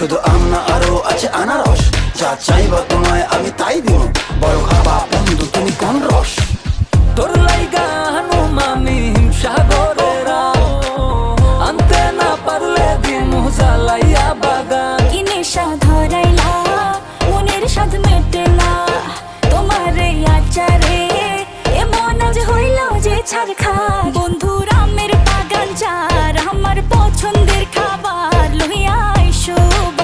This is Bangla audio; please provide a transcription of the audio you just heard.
শুধু আম না আরো আছে আনারস, যা চাইবা তোমায় আমি তাই দিব, বড় খাবা বন্ধু তুমি কোন রস। তোর লাইগা